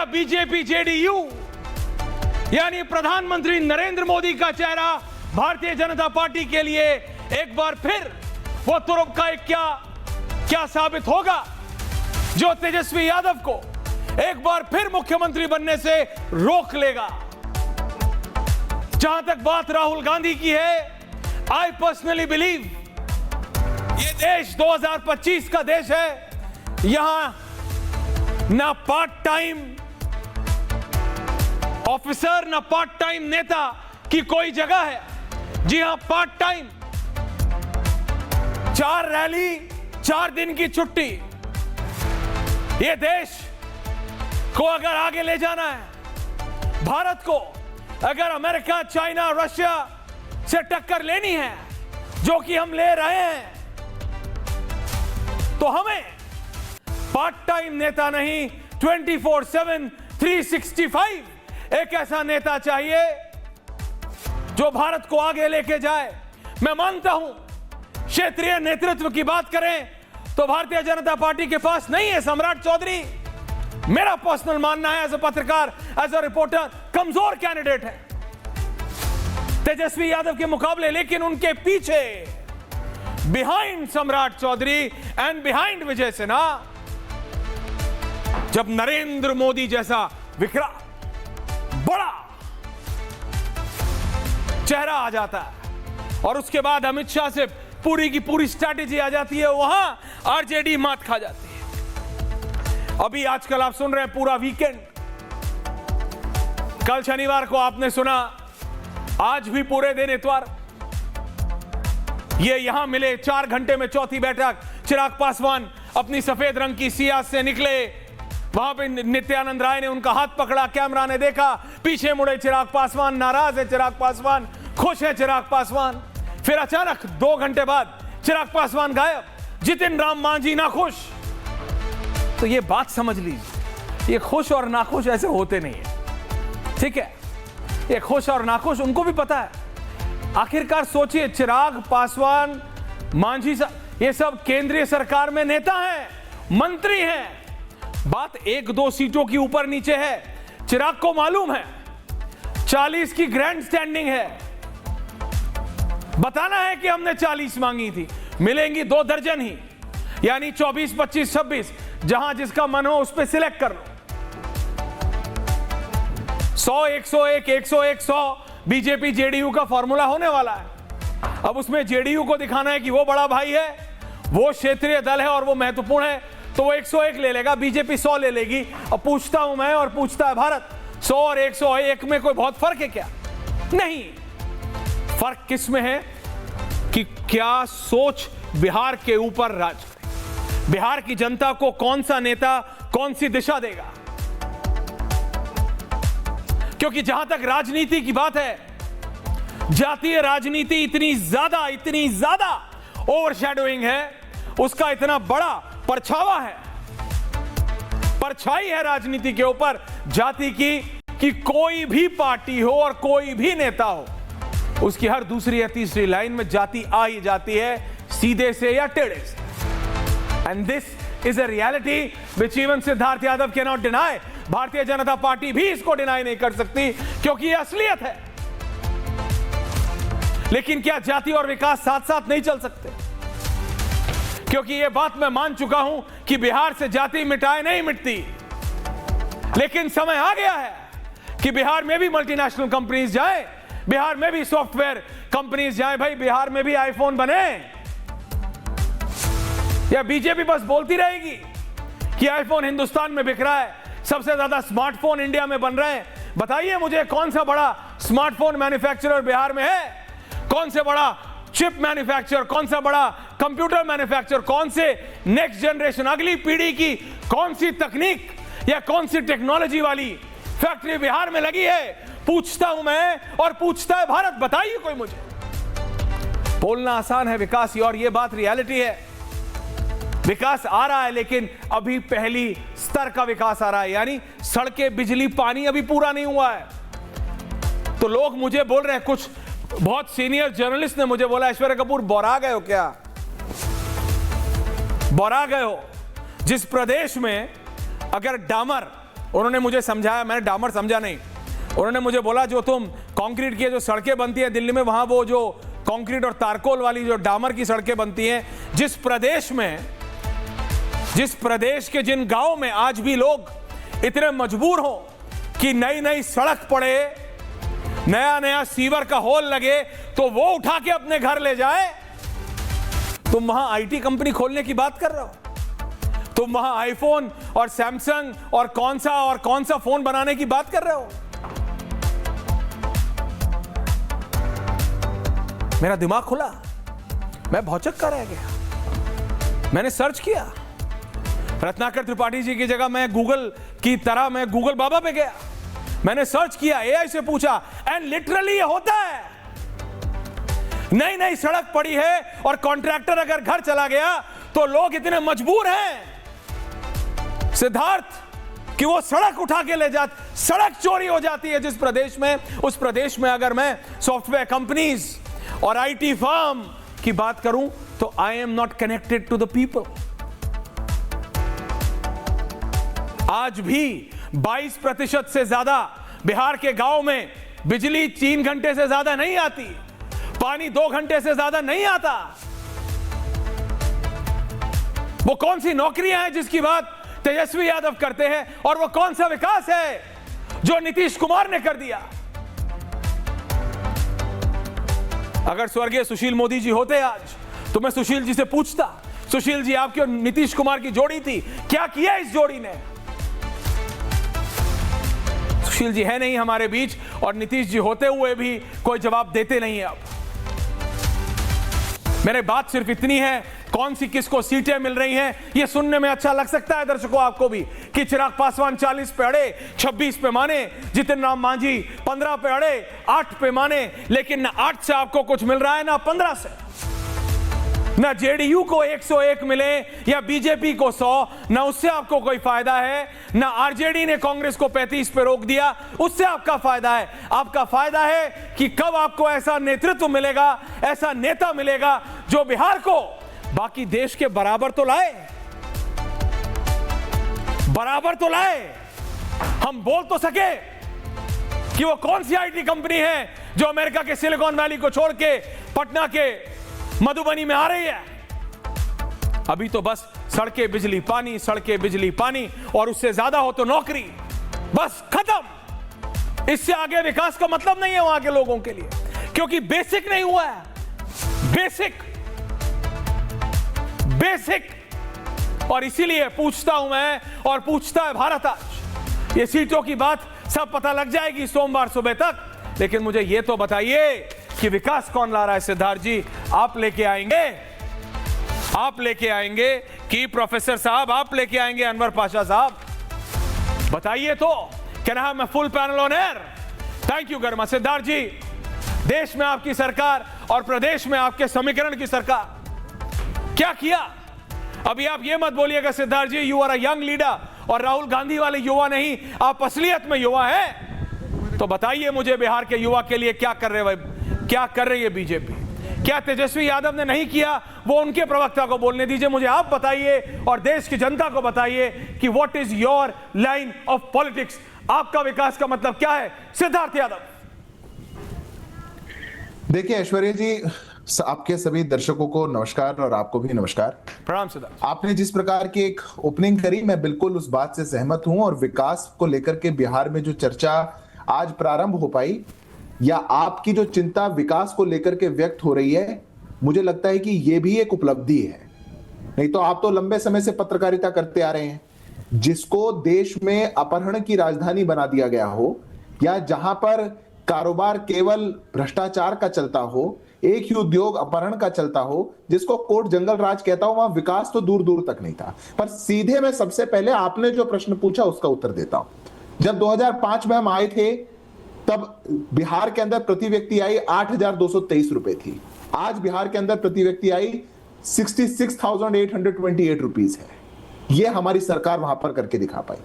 क्या BJP JDU यानी प्रधानमंत्री नरेंद्र मोदी का चेहरा भारतीय जनता पार्टी के लिए एक बार फिर वो तुरुप का एक क्या साबित होगा जो तेजस्वी यादव को एक बार फिर मुख्यमंत्री बनने से रोक लेगा? जहां तक बात राहुल गांधी की है, आई पर्सनली बिलीव ये देश 2025 का देश है। यहां ना पार्ट टाइम ऑफिसर ना पार्ट टाइम नेता की कोई जगह है। जी हां, पार्ट टाइम 4 रैली 4 दिन की छुट्टी। ये देश को अगर आगे ले जाना है, भारत को अगर अमेरिका, चाइना, रशिया से टक्कर लेनी है, जो कि हम ले रहे हैं, तो हमें पार्ट टाइम नेता नहीं, 24/7 365 एक ऐसा नेता चाहिए जो भारत को आगे लेके जाए। मैं मानता हूं क्षेत्रीय नेतृत्व की बात करें तो भारतीय जनता पार्टी के पास नहीं है सम्राट चौधरी। मेरा पर्सनल मानना है, एज अ पत्रकार, एज अ रिपोर्टर, कमजोर कैंडिडेट है तेजस्वी यादव के मुकाबले। लेकिन उनके पीछे बिहाइंड सम्राट चौधरी एंड बिहाइंड विजय सिन्हा जब नरेंद्र मोदी जैसा विकराल बड़ा चेहरा आ जाता है और उसके बाद अमित शाह से पूरी की पूरी स्ट्रैटेजी आ जाती है, वहां आरजेडी मात खा जाती है। अभी आजकल आप सुन रहे हैं पूरा वीकेंड, कल शनिवार को आपने सुना, आज भी पूरे दिन इतवार, ये यहां मिले 4 घंटे में चौथी बैठक। चिराग पासवान अपनी सफेद रंग की सियाज से निकले, वहां पे नित्यानंद राय ने उनका हाथ पकड़ा, कैमरा ने देखा, पीछे मुड़े चिराग पासवान, नाराज है चिराग पासवान, खुश है चिराग पासवान। फिर अचानक 2 घंटे बाद चिराग पासवान गायब, जितिन राम मांझी नाखुश। तो ये बात समझ लीजिए, ये खुश और नाखुश ऐसे होते नहीं है, ठीक है? ये खुश और नाखुश उनको भी पता है। आखिरकार सोचिए, चिराग पासवान, मांझी, ये सब केंद्रीय सरकार में नेता हैं, मंत्री हैं। बात 1-2 सीटों की ऊपर नीचे है। चिराग को मालूम है 40 की ग्रैंड स्टैंडिंग है, बताना है कि हमने 40 मांगी थी, मिलेंगी 2 दर्जन ही, यानी 24, 25, 26, जहां जिसका मन हो उस पर सिलेक्ट कर लो। 100, 101, 101, 100 बीजेपी जेडीयू का फॉर्मूला होने वाला है। अब उसमें जेडीयू को दिखाना है कि वो बड़ा भाई है, वो क्षेत्रीय दल है और वो महत्वपूर्ण है, तो वो 101 ले लेगा, बीजेपी 100 ले लेगी। अब पूछता हूं मैं और पूछता है भारत, 100 और 101 में कोई बहुत फर्क है क्या? नहीं। फर्क किस में है कि क्या सोच बिहार के ऊपर राज करे, बिहार की जनता को कौन सा नेता कौन सी दिशा देगा। क्योंकि जहां तक राजनीति की बात है, जातीय राजनीति इतनी ज्यादा ओवरशैडोइंग है, उसका इतना बड़ा परछावा है, परछाई है राजनीति के ऊपर जाति की, कि कोई भी पार्टी हो और कोई भी नेता हो, उसकी हर दूसरी या तीसरी लाइन में जाति आ ही जाती है, सीधे से या टेढ़े से। And this is a reality which even Siddharth Yadav can not deny. Bharatiya Janata party भी इसको डिनाई नहीं कर सकती, क्योंकि यह असलियत है। लेकिन क्या जाति और विकास साथ साथ नहीं चल सकते? क्योंकि यह बात मैं मान चुका हूं कि बिहार से जाति मिटाए नहीं मिटती, लेकिन समय आ गया है कि बिहार में भी मल्टीनेशनल कंपनीज जाएं, बिहार में भी सॉफ्टवेयर कंपनीज जाएं। भाई, बिहार में भी आईफोन बने, या बीजेपी बस बोलती रहेगी कि आईफोन हिंदुस्तान में बिक रहा है, सबसे ज्यादा स्मार्टफोन इंडिया में बन रहे हैं? बताइए मुझे, कौन सा बड़ा स्मार्टफोन मैन्युफैक्चरर बिहार में है? कौन से बड़ा चिप मैन्युफैक्चरर, कौन सा बड़ा कंप्यूटर मैन्युफैक्चरर, कौन से नेक्स्ट जनरेशन, अगली पीढ़ी की कौन सी तकनीक या कौन सी टेक्नोलॉजी वाली फैक्ट्री बिहार में लगी है? पूछता हूं मैं और पूछता है भारत। बताइए कोई मुझे। बोलना आसान है विकास, और ये बात रियलिटी है। विकास आ रहा है, लेकिन अभी पहली स्तर का विकास आ रहा है, यानी सड़कें, बिजली, पानी अभी पूरा नहीं हुआ है। तो लोग मुझे बोल रहे हैं, कुछ बहुत सीनियर जर्नलिस्ट ने मुझे बोला, ऐश्वर्या कपूर बौरा गए हो क्या? बौरा गए हो? जिस प्रदेश में अगर डामर उन्होंने मुझे समझाया, मैंने डामर समझा नहीं। उन्होंने मुझे बोला जो तुम कंक्रीट की जो सड़कें बनती है दिल्ली में, वहां वो जो कंक्रीट और तारकोल वाली जो डामर की सड़कें बनती हैं, जिस प्रदेश के जिन गांवों में आज भी लोग इतने मजबूर हो कि नई नई सड़क पड़े, नया नया सीवर का होल लगे, तो वो उठा के अपने घर ले जाए। तुम वहां आईटी कंपनी खोलने की बात कर रहे हो, तुम वहां आईफोन और सैमसंग और कौन सा फोन बनाने की बात कर रहे हो। मेरा दिमाग खुला, मैं भौचक कर रह गया। मैंने सर्च किया, रत्नाकर त्रिपाठी जी की जगह मैं गूगल बाबा पे गया, मैंने सर्च किया, एआई से पूछा, एंड लिटरली ये होता है। नई नई सड़क पड़ी है और कॉन्ट्रैक्टर अगर घर चला गया तो लोग इतने मजबूर हैं सिद्धार्थ कि वो सड़क उठा के ले जाते, सड़क चोरी हो जाती है जिस प्रदेश में, उस प्रदेश में अगर मैं सॉफ्टवेयर कंपनीज और आईटी फर्म की बात करूं तो I am not connected to the people. आज भी 22% से ज्यादा बिहार के गांव में बिजली 3 घंटे से ज्यादा नहीं आती, पानी 2 घंटे से ज्यादा नहीं आता। वो कौन सी नौकरियां हैं जिसकी बात तेजस्वी यादव करते हैं, और वो कौन सा विकास है जो नीतीश कुमार ने कर दिया। अगर स्वर्गीय सुशील मोदी जी होते आज तो मैं सुशील जी से पूछता, सुशील जी आपकी और नीतीश कुमार की जोड़ी थी, क्या किया इस जोड़ी ने। सुशील जी है नहीं हमारे बीच, और नीतीश जी होते हुए भी कोई जवाब देते नहीं है। अब मेरे बात सिर्फ इतनी है, कौन सी किसको सीटें मिल रही हैं ये सुनने में अच्छा लग सकता है दर्शकों आपको भी, कि चिराग पासवान 40 पे अड़े, 26 पे माने, जितिन राम मांझी 15 पे अड़े, 8 पे माने, लेकिन ना 8 से आपको कुछ मिल रहा है ना 15 से। ना जेडीयू को 101 मिले या बीजेपी को 100, ना उससे आपको कोई फायदा है, ना आरजेडी ने कांग्रेस को 35 पे रोक दिया, उससे आपका फायदा है। आपका फायदा है कि कब आपको ऐसा नेतृत्व मिलेगा, ऐसा नेता मिलेगा जो बिहार को बाकी देश के बराबर तो लाए, बराबर तो लाए। हम बोल तो सके कि वो कौन सी आईटी कंपनी है जो अमेरिका के सिलिकॉन वैली को छोड़ के पटना के मधुबनी में आ रही है। अभी तो बस सड़कें बिजली पानी, सड़कें बिजली पानी, और उससे ज्यादा हो तो नौकरी, बस खत्म। इससे आगे विकास का मतलब नहीं है वहां के लोगों के लिए, क्योंकि बेसिक नहीं हुआ है। बेसिक। और इसीलिए पूछता हूं मैं, और पूछता है भारत आज, ये सीटों की बात सब पता लग जाएगी सोमवार सुबह तक, लेकिन मुझे ये तो बताइए कि विकास कौन ला रहा है। सिद्धार्थ जी आप लेके आएंगे कि प्रोफेसर साहब आप लेके आएंगे, अनवर पाशा साहब बताइए तो। Can I have my full panel on air? Thank you गर्मा। सिद्धार्थ जी, देश में आपकी सरकार और प्रदेश में आपके समीकरण की सरकार क्या किया? अभी आप ये मत बोलिएगा Siddharth ji you are a young leader, और राहुल गांधी वाले युवा नहीं, आप असलियत में युवा हैं। तो बताइए मुझे बिहार के युवा के लिए क्या कर रही है बीजेपी? क्या तेजस्वी यादव ने नहीं किया, वो उनके प्रवक्ता को बोलने दीजिए, मुझे आप बताइए और देश की जनता को बताइए कि what is your line of politics. आपका विकास का मतलब क्या है सिद्धार्थ यादव? देखिए ऐश्वर्या जी, आपके सभी दर्शकों को नमस्कार और आपको भी नमस्कार। प्रणाम सिद्धार्थ। आपने जिस प्रकार की एक ओपनिंग करी, मैं बिल्कुल उस बात से सहमत हूं, और विकास को लेकर के बिहार में जो चर्चा आज प्रारंभ हो पाई, या आपकी जो चिंता विकास को लेकर के व्यक्त हो रही है, मुझे लगता है कि यह भी एक उपलब्धि है। नहीं तो आप तो लंबे समय से पत्रकारिता करते आ रहे हैं। जिसको देश में अपहरण की राजधानी बना दिया गया हो, या जहां पर कारोबार केवल भ्रष्टाचार का चलता हो, एक ही उद्योग अपहरण का चलता हो, जिसको कोर्ट जंगल राज कहता हो, वहां विकास तो दूर दूर तक नहीं था। पर सीधे मैं सबसे पहले आपने जो प्रश्न पूछा उसका उत्तर देता हूं। जब 2005 में हम आए थे, तब बिहार के अंदर प्रति व्यक्ति आई 8,223 रुपए थी। आज बिहार के अंदर प्रति व्यक्ति आई 66,828 रुपीज है। यह हमारी सरकार वहां पर करके दिखा पाई।